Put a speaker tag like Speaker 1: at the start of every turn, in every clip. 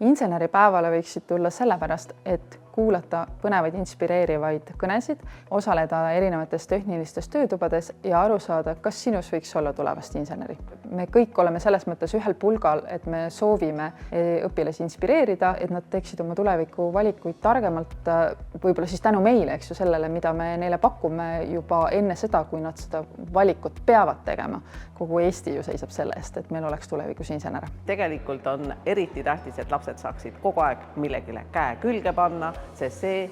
Speaker 1: Inseneripäevale võiksid tulla sellepärast, et kuulata põnevaid inspireerivaid kõnesid, osaleda erinevates tehnilistes töötubades ja aru saada, kas sinus võiks olla tulevast inseneri. Me kõik oleme selles mõttes ühel pulgal, et me soovime õpilasi inspireerida, et nad teeksid oma tuleviku valikuid targemalt, võib-olla siis tänu meile, eks ju, sellele, mida me neile pakume juba enne seda, kui nad seda valikut peavad tegema. Kogu Eesti ju seisab selle eest, et meil oleks tulevikus insenere.
Speaker 2: Tegelikult on eriti tähtis, et lapsed saaksid kogu aeg millegile käe külge panna, sest see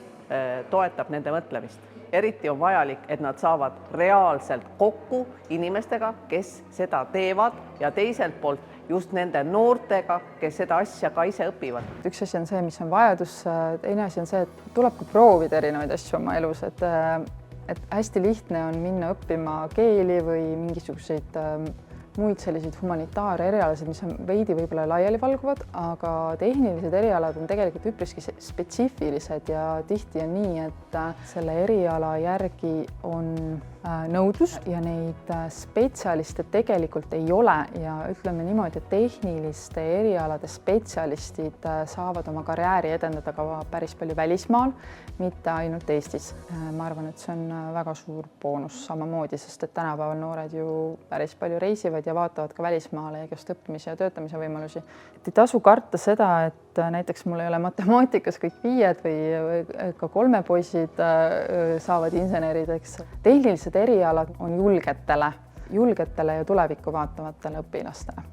Speaker 2: toetab nende mõtlemist. Eriti on vajalik, et nad saavad reaalselt kokku inimestega, kes seda teevad ja teiselt poolt just nende noortega, kes seda asja ka ise õpivad.
Speaker 1: Üks asi on see, mis on vajadus, teine asi on see, et tuleb ka proovida erinevaid asju oma elus, et hästi lihtne on minna õppima keeli või mingisuguseid muid selliseid humanitaarerialasid, mis on veidi võib-olla laialivalguvad, aga tehnilised erialad on tegelikult üpriski spetsiifilised ja tihti on nii, et selle eriala järgi on nõudlus ja neid spetsialiste tegelikult ei ole ja ütleme niimoodi, et tehniliste erialade spetsialistid saavad oma karjääri edendada ka päris palju välismaal, mitte ainult Eestis. Ma arvan, et see on väga suur boonus samamoodi, sest et tänapäeval noored ju päris palju reisivad ja vaatavad ka välismaale igast õppimise ja töötamise võimalusi. Et ei tasu karta seda, et näiteks mul ei ole matemaatikas kõik 5 või ka 3 poisid saavad insenerideks. Tehnilised erialad on julgetele ja tulevikku vaatavatele õpilastele.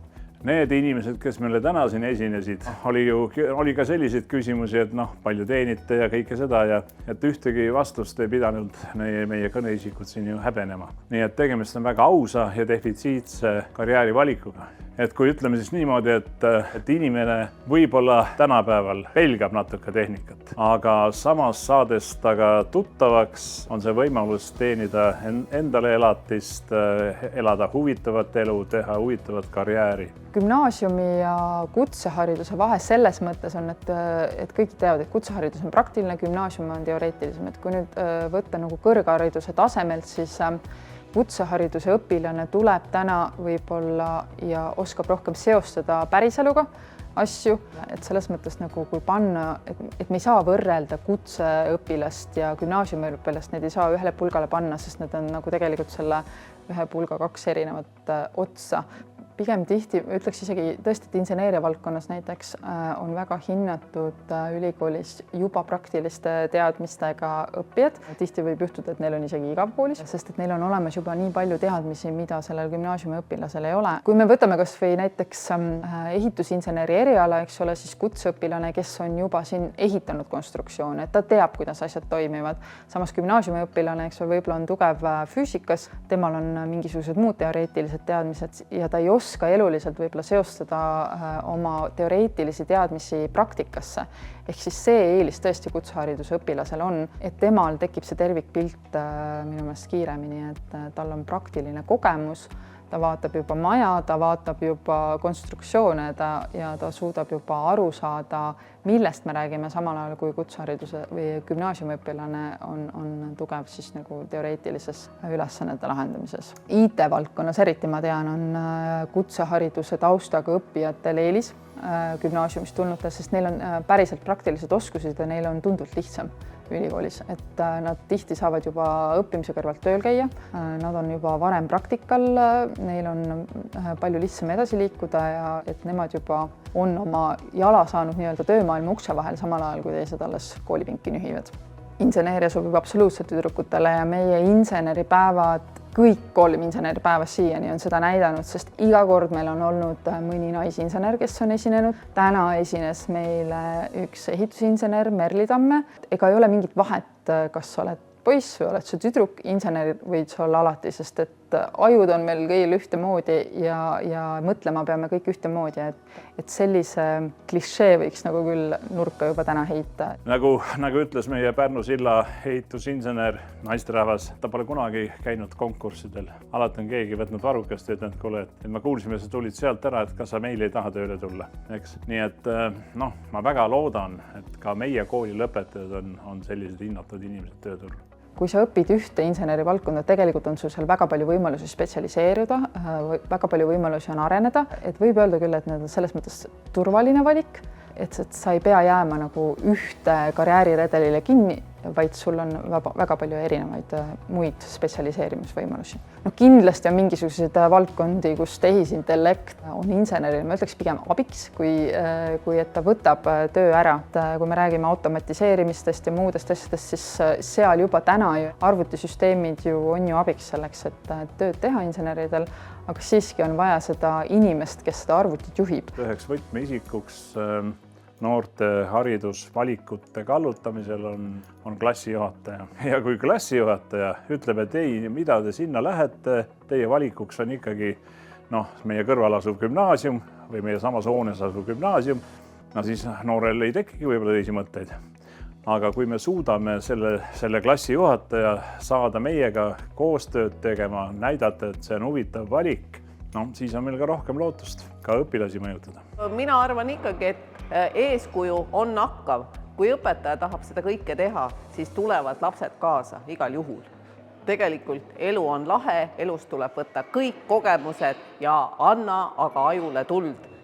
Speaker 3: Need inimesed, kes meile täna siin esinesid, oli ka selliseid küsimusi, et palju teenite ja kõike seda ja et ühtegi vastust ei pidanud meie kõneisikud siin ju häbenema. Nii et tegemist on väga ausa ja defitsiitse karjäärivalikuga. Et kui ütleme siis niimoodi, et inimene võib-olla tänapäeval pelgab natuke tehnikat, aga samas saades taga tuttavaks on see võimalus teenida endale elatist, elada huvitavat elu, teha huvitavat karjääri.
Speaker 1: Gümnaasiumi ja kutsehariduse vahe selles mõttes on, et kõik teavad, et kutseharidus on praktiline, gümnaasium on teoreetilisem. Et kui nüüd võtta nagu kõrghariduse tasemelt, siis kutsehariduse õpilane tuleb täna võib-olla ja oskab rohkem seostada päriseluga asju. Et selles mõttes nagu kui panna, et me ei saa võrrelda kutseõpilast ja gümnaasiumiõpilast, need ei saa ühele pulgale panna, sest need on nagu tegelikult selle ühe pulga 2 erinevat otsa. Pigem tihti, ütleks isegi tõesti, et inseneeria valdkonnas näiteks on väga hinnatud ülikoolis juba praktiliste teadmistega õppijad. Tihti võib juhtuda, et neil on isegi igavkoolis, sest et neil on olemas juba nii palju teadmisi, mida sellel gümnaasiumi õpilasel ei ole. Kui me võtame kas või näiteks ehitusinseneri eriala, eks ole, siis kutseõpilane, kes on juba siin ehitanud konstruktsioone, et ta teab, kuidas asjad toimivad. Samas gümnaasiumi õpilane, eks ole, võib-olla on tugev füüsikas, temal on mingisugused muud teoreetilised teadmised ja ta ei oska eluliselt võib-olla seostada oma teoreetilisi teadmisi praktikasse. Ehk siis see eelis tõesti kutsehariduse õpilasel on, et temal tekib see tervikpilt minu meelest kiiremini, et tal on praktiline kogemus, ta vaatab juba maja, ta vaatab juba konstruktsioone ja ta suudab juba aru saada, millest me räägime samal ajal, kui kutsehariduse või gümnaasiumiõpilane on tugev siis nagu teoreetilises ülesannete lahendamises. IT-valdkonnas eriti ma tean, on kutsehariduse taustaga õppijatel eelis gümnaasiumist tulnutel, sest neil on päriselt praktilised oskused ja neil on tunduvalt lihtsam ülikoolis, et nad tihti saavad juba õppimise kõrvalt tööl käia, nad on juba varem praktikal, neil on palju lihtsam edasi liikuda ja et nemad juba on oma jala saanud nii-öelda töömaailma ukse vahel samal ajal, kui teised alles koolipinki nühivad. Inseneeria sobib absoluutselt tüdrukutele ja meie inseneripäevad, kõik 3 inseneripäevas siiani on seda näidanud, sest iga kord meil on olnud mõni naisinsener, kes on esinenud. Täna esines meile üks ehitusinsener Merli Tamme. Ega ei ole mingit vahet, kas oled poiss või oled sa tüdruk, insener võid sa olla alati, sest et ajud on meil kõigil ühtemoodi ja mõtlema peame kõik ühtemoodi, et sellise klišee võiks nagu küll nurka juba täna heita.
Speaker 3: Nagu ütles meie Pärnu silla ehitusinsener, naisterahvas, ta pole kunagi käinud konkurssidel. Alati on keegi võtnud varrukast ja ütlenud, kuule, et me kuulsime, sa tulid sealt ära, et kas sa meile ei taha tööle tulla. Eks? Nii et ma väga loodan, et ka meie kooli lõpetajad on sellised hinnatud inimesed tööturul.
Speaker 1: kui sa õpid ühte insenerivaldkonda, tegelikult on sul seal väga palju võimalusi spetsialiseeruda, väga palju võimalusi on areneda, et võib öelda küll, et need on selles mõttes turvaline valik, et sa ei pea jääma nagu ühte karjääriredelile kinni, vaid sul on väga palju erinevaid muid spetsialiseerimisvõimalusi. No kindlasti on mingisuguseid valdkondi, kus tehisintellekt on inseneril, ma ütleks pigem abiks, kui et ta võtab töö ära. Kui me räägime automatiseerimistest ja muudest asjadest, siis seal juba täna arvutisüsteemid ju on ju abiks selleks, et tööd teha inseneridel, aga siiski on vaja seda inimest, kes seda arvutit juhib.
Speaker 3: Üheks võtmeisikuks noorte haridusvalikute kallutamisel on klassijuhataja. Ja kui klassijuhataja ütleb, et ei, mida te sinna lähete, teie valikuks on ikkagi meie kõrval asuv gümnaasium või meie samas hoones asuv gümnaasium, siis noorel ei tekigi võib-olla teisi mõtteid. Aga kui me suudame selle klassijuhataja saada meiega koostööd tegema, näidata, et see on huvitav valik, siis on meil ka rohkem lootust ka õpilasi mõjutada.
Speaker 2: Mina arvan ikkagi, et eeskuju on nakkav. Kui õpetaja tahab seda kõike teha, siis tulevad lapsed kaasa igal juhul. Tegelikult elu on lahe, elust tuleb võtta kõik kogemused ja anna aga ajule tuld.